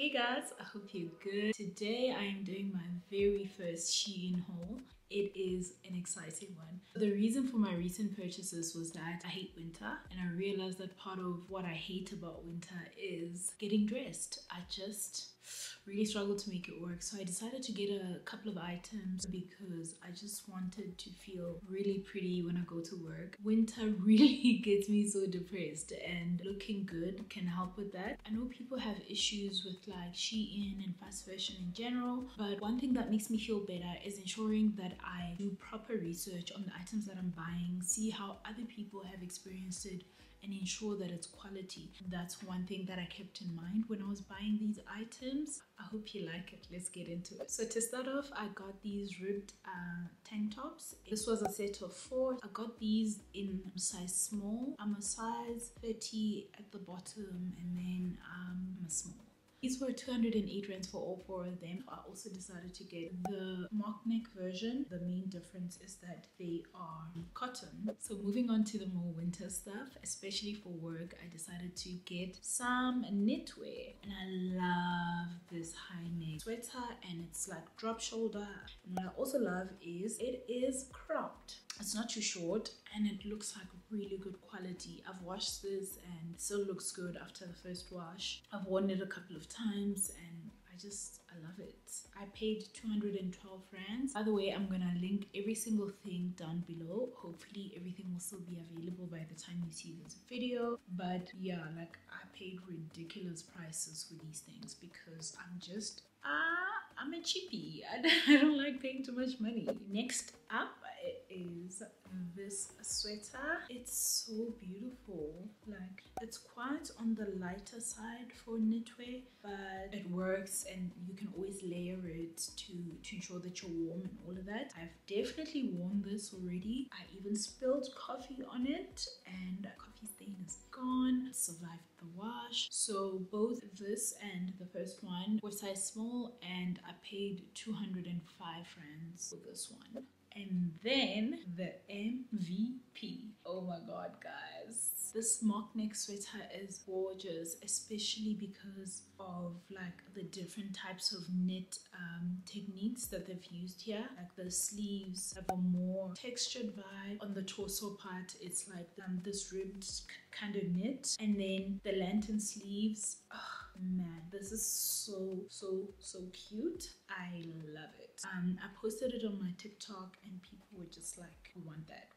Hey guys, I hope you're good. Today I am doing my very first Shein haul. It is an exciting one. The reason for my recent purchases was that I hate winter, and I realized that part of what I hate about winter is getting dressed. I just really struggle to make it work, so I decided to get a couple of items because I just wanted to feel really pretty when I go to work. Winter really gets me so depressed, and looking good can help with that. I know people have issues with like Shein and fast fashion in general, but one thing that makes me feel better is ensuring that I do proper research on the items that I'm buying, see how other people have experienced it, and ensure that it's quality. That's one thing that I kept in mind when I was buying these items. I hope you like it. Let's get into it. So to start off, I got these ribbed tank tops. This was a set of 4. I got these in size small. I'm a size 30 at the bottom, and then I'm a small. These were 208 rands for all 4 of them. I also decided to get the mock neck version. The main difference is that they are cotton. So moving on to the more winter stuff, especially for work, I decided to get some knitwear. And I love this high neck sweater, and it's like drop shoulder. And what I also love is it is cropped. It's not too short, and it looks like really good quality. I've washed this and it still looks good after the first wash. I've worn it a couple of times and I love it. I paid 212 rands. By the way, I'm gonna link every single thing down below. Hopefully everything will still be available by the time you see this video. But yeah, like I paid ridiculous prices for these things because I'm a cheapie. I don't like paying too much money. Next up is this sweater. It's so beautiful. Like, it's quite on the lighter side for knitwear, but it works and you can always layer it to ensure that you're warm and all of that. I've definitely worn this already. I even spilled coffee on it and coffee stain is gone. It survived the wash. So both this and the first one were size small, and I paid 205 rands for this one. And then the MVP. Oh my god, guys. This mock neck sweater is gorgeous, especially because of like the different types of knit techniques that they've used here. Like the sleeves have a more textured vibe. On the torso part, it's like this ribbed kind of knit, and then the lantern sleeves. Oh man, this is so cute. I love it. I posted it on my TikTok and people were just like, we want that.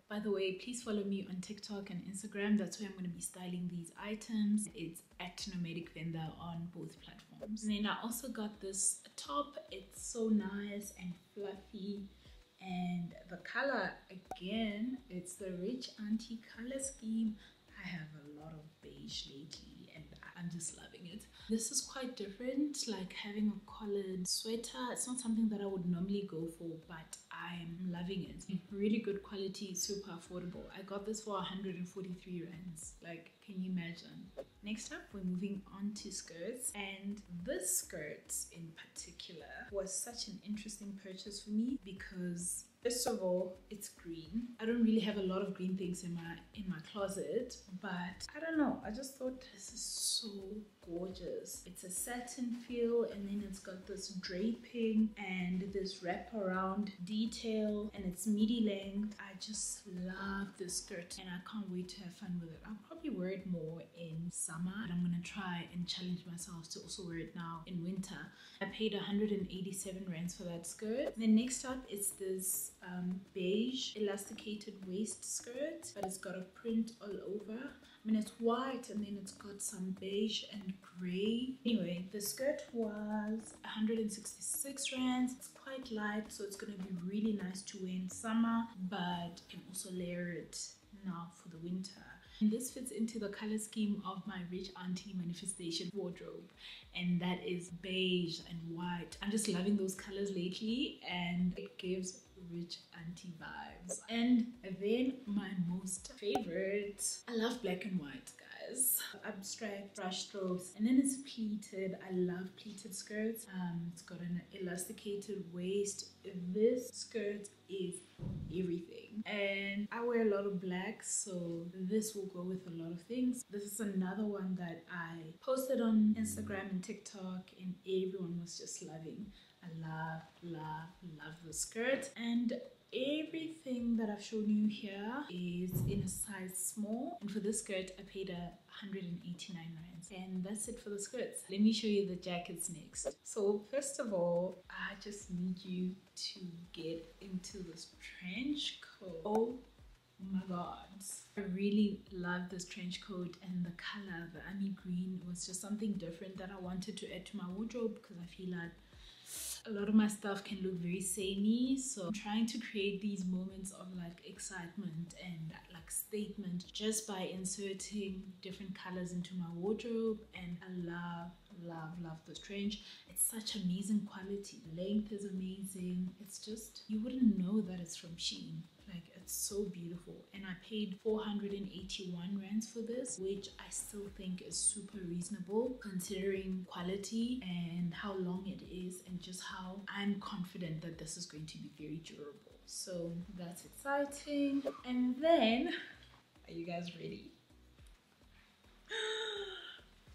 By the way, please follow me on TikTok and Instagram. That's where I'm going to be styling these items. It's at Nomadic Vendor on both platforms. And then I also got this top. It's so nice and fluffy, and the color, again, it's the Rich Auntie color scheme. I have a lot of beige lately and I'm just loving it. This is quite different, like having a collared sweater. It's not something that I would normally go for, but I'm loving it. Really good quality, super affordable. I got this for 143 rands. Like, can you imagine? Next up, we're moving on to skirts, and this skirt in particular was such an interesting purchase for me because first of all, it's green. I don't really have a lot of green things in my closet, but I don't know. I just thought this is so gorgeous. It's a satin feel, and then it's got this draping and this wraparound detail, and it's midi length. I just love this skirt and I can't wait to have fun with it. I'll probably wear it more in summer, but I'm gonna try and challenge myself to also wear it now in winter. I paid 187 rands for that skirt. Then next up is this beige elasticated waist skirt, but it's got a print all over. I mean, it's white and then it's got some beige and gray. Anyway, the skirt was 166 rands. It's quite light, so it's gonna be really nice to wear in summer, but you can also layer it now for the winter. And this fits into the color scheme of my Rich Auntie manifestation wardrobe, and that is beige and white. I'm just loving those colors lately, and it gives Rich Auntie vibes. And then my most favorite, I love black and white, guys. guys. Abstract brush strokes, and then it's pleated. I love pleated skirts. It's got an elasticated waist. This skirt is everything, and I wear a lot of black, so this will go with a lot of things. This is another one that I posted on Instagram and TikTok, and everyone was just loving. I love the skirt, and everything that I've shown you here is in a size small, and for this skirt I paid 189 rands, and that's it for the skirts. Let me show you the jackets next. So first of all, I just need you to get into this trench coat. Oh my god, I really love this trench coat, and the color, the army green, was just something different that I wanted to add to my wardrobe, because I feel like a lot of my stuff can look very samey, so I'm trying to create these moments of like excitement and like statement just by inserting different colors into my wardrobe. And I love this trench. It's such amazing quality. The length is amazing. It's just, you wouldn't know that it's from Shein. Like, it's so beautiful, and I paid 481 rands for this, which I still think is super reasonable considering quality and how long it is, and just how I'm confident that this is going to be very durable. So that's exciting. And then, are you guys ready?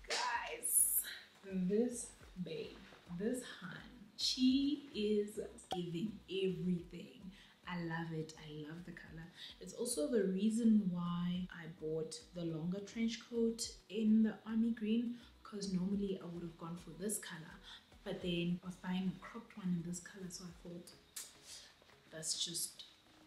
Guys, this babe, this hun, she is giving everything. I love it. I love the color. It's also the reason why I bought the longer trench coat in the army green, because normally I would have gone for this color, but then I was buying a cropped one in this color, so I thought that's just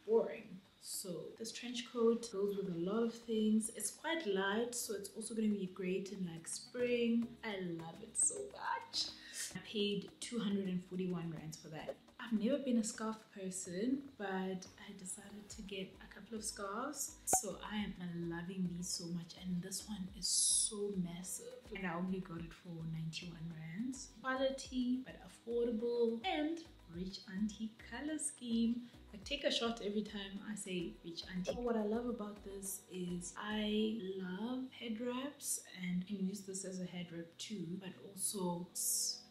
boring. So this trench coat goes with a lot of things. It's quite light, so it's also going to be great in like spring. I love it so much. I paid 241 rands for that. I've never been a scarf person, but I decided to get a couple of scarves, so I am loving these so much. And this one is so massive, and I only got it for 91 rands. Quality but affordable, and rich auntie color scheme. I take a shot every time I say rich auntie. What I love about this is I love head wraps, and you can use this as a head wrap too, but also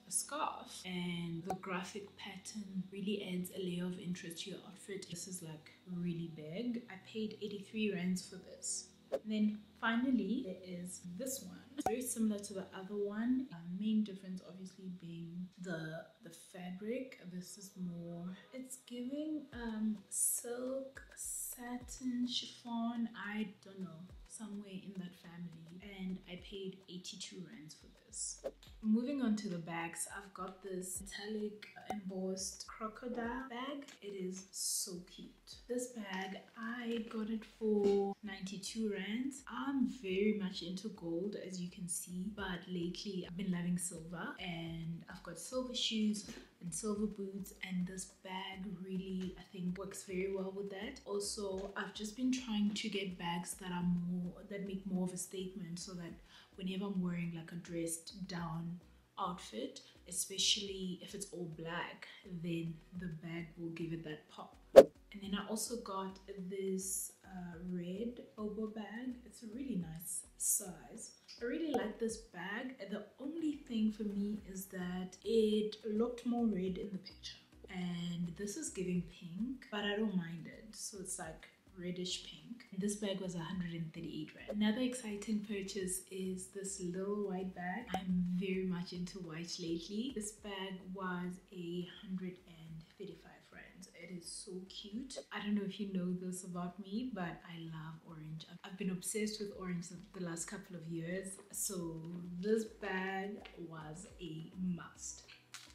a scarf, and the graphic pattern really adds a layer of interest to your outfit. This is like really big. I paid 83 rands for this. And then finally there is this one. It's very similar to the other one. Main difference obviously being the fabric. This is more, it's giving silk, satin, chiffon, I don't know, somewhere in that family, and I paid 82 rands for this. Moving on to the bags, I've got this metallic embossed crocodile bag. It is so cute. This bag, I got it for 92 rands. I'm very much into gold, as you can see, but lately I've been loving silver, and I've got silver shoes and silver boots, and this bag really, I think, works very well with that. Also, I've just been trying to get bags that are that make more of a statement, so that whenever I'm wearing like a dressed down outfit, especially if it's all black, then the bag will give it that pop. And then I also got this red oboe bag. It's a really nice size. I really like this bag. The only thing for me is that it looked more red in the picture, and this is giving pink, but I don't mind it, so it's like reddish pink. And this bag was 138 rand. Another exciting purchase is this little white bag. I'm very much into white lately. This bag was 135 rands. It is so cute. I don't know if you know this about me, but I love orange. I've been obsessed with orange the last couple of years, so this bag was a must.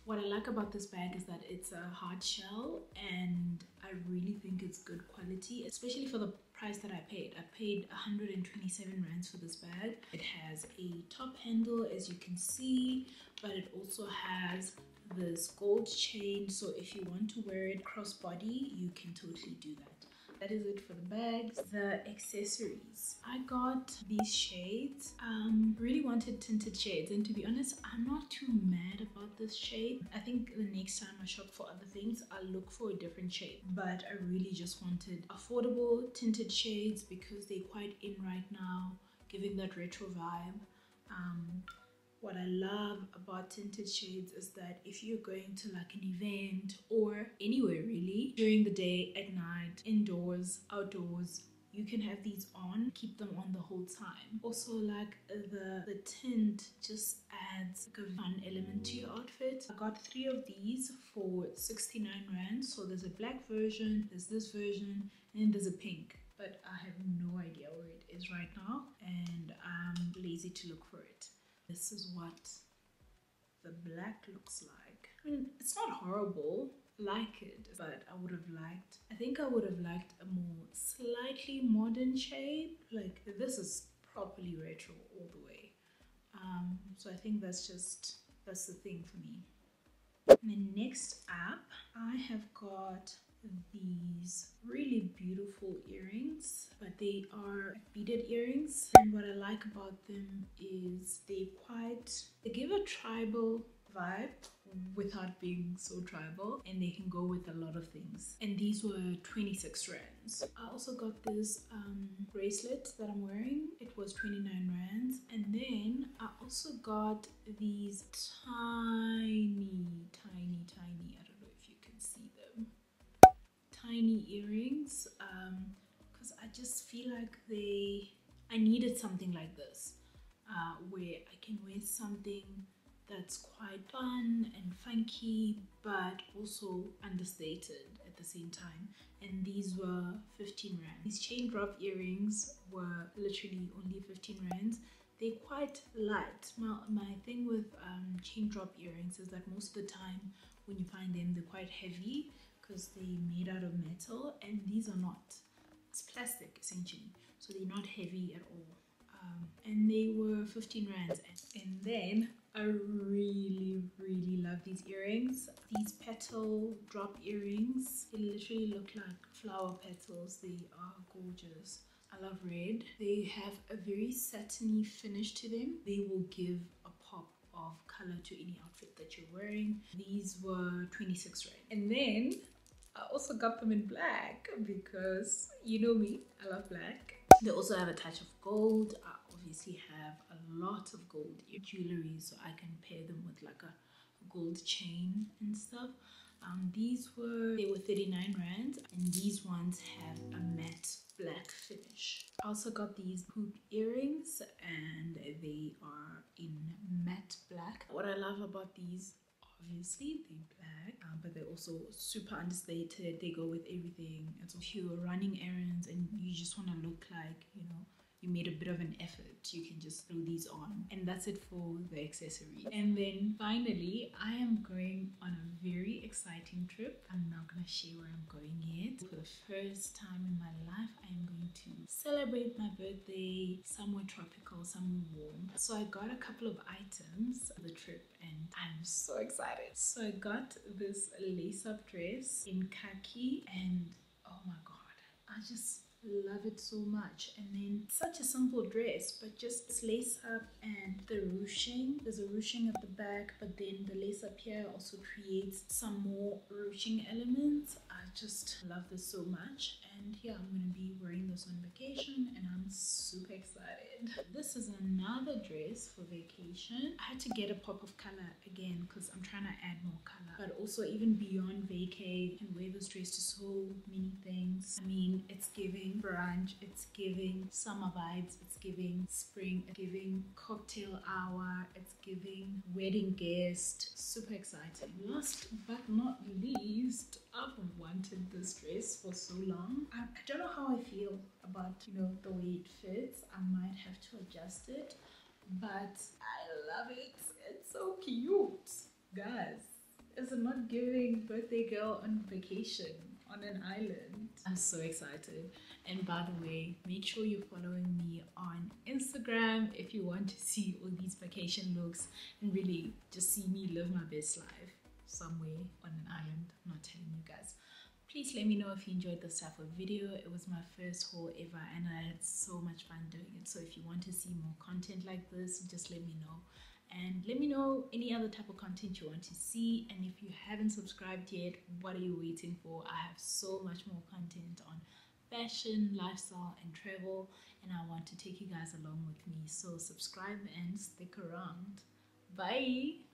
What I like about this bag is that it's a hard shell, and I really think it's good quality, especially for the price that I paid. I paid 127 rands for this bag. It has a top handle, as you can see, but it also has this gold chain, so if you want to wear it crossbody, you can totally do that. That is it for the bags. The accessories, I got these shades. Really wanted tinted shades, and to be honest, I'm not too mad about this shade. I think the next time I shop for other things, I'll look for a different shade, but I really just wanted affordable tinted shades because they're quite in right now, giving that retro vibe. What I love about tinted shades is that if you're going to like an event or anywhere really, during the day, at night, indoors, outdoors, you can have these on, keep them on the whole time. Also, like the tint just adds like a fun element to your outfit. I got 3 of these for 69 rand. So there's a black version, there's this version, and then there's a pink. But I have no idea where it is right now, and I'm lazy to look for it. This is what the black looks like. I mean, it's not horrible, like it, but I think I would have liked a more slightly modern shade. Like this is properly retro all the way. So I think that's the thing for me. And then next up, I have got these really beautiful earrings, but they are beaded earrings, and what I like about them is they give a tribal vibe without being so tribal, and they can go with a lot of things. And these were 26 rands. I also got this bracelet that I'm wearing. It was 29 rands. And then I also got these tiny, I don't know if you can see them, tiny earrings, because I just feel like I needed something like this, where I can wear something that's quite fun and funky but also understated at the same time. And these were 15 rand. These chain drop earrings were literally only 15 rands. They're quite light. My thing with chain drop earrings is that most of the time when you find them, they're quite heavy because they're made out of metal, and these are not. It's plastic essentially, so they're not heavy at all. And they were 15 rands. And then I really love these earrings. These petal drop earrings, they literally look like flower petals. They are gorgeous. I love red. They have a very satiny finish to them. They will give a pop of color to any outfit that you're wearing. These were 26 rand. And then I also got them in black because you know me, I love black. They also have a touch of gold. I obviously have a lot of gold jewelry, so I can pair them with like a gold chain and stuff. They were 39 rand, and these ones have a matte black finish. I also got these hoop earrings, and they are in matte black. What I love about these, obviously they're black, but they're also super understated. They go with everything. And so if you're running errands and you just want to look like, you know, you made a bit of an effort, you can just throw these on. And that's it for the accessories. And then finally, I am going on a very exciting trip. I'm not gonna share where I'm going yet. For the first time in my life, I am going to celebrate my birthday somewhere tropical, somewhere warm. So I got a couple of items for the trip, and I'm so excited. So I got this lace-up dress in khaki, and oh my god, I just love it so much. And then such a simple dress, but just this lace up and the ruching. There's a ruching at the back, but then the lace up here also creates some more ruching elements. I just love this so much, and yeah, I'm gonna be wearing this on vacation, and I'm super excited. This is another dress for vacation. I had to get a pop of color again because I'm trying to add more color, but also even beyond Vacay, you can wear this dress to so many things. I mean, it's giving brunch, it's giving summer vibes, it's giving spring, it's giving cocktail hour, it's giving wedding guest. Super exciting. Last but not least, I've wanted this dress for so long. I don't know how I feel about, you know, the way it fits. I might have to adjust it, but I love it. It's so cute, guys. Is it not giving birthday girl on vacation on an island? I'm so excited. And by the way, make sure you're following me on Instagram if you want to see all these vacation looks and really just see me live my best life somewhere on an island. I'm not telling you guys. Please let me know if you enjoyed this type of video. It was my first haul ever, and I had so much fun doing it. So if you want to see more content like this, just let me know. And let me know any other type of content you want to see. And if you haven't subscribed yet, what are you waiting for? I have so much more content on fashion, lifestyle, and travel, and I want to take you guys along with me. So subscribe and stick around. Bye.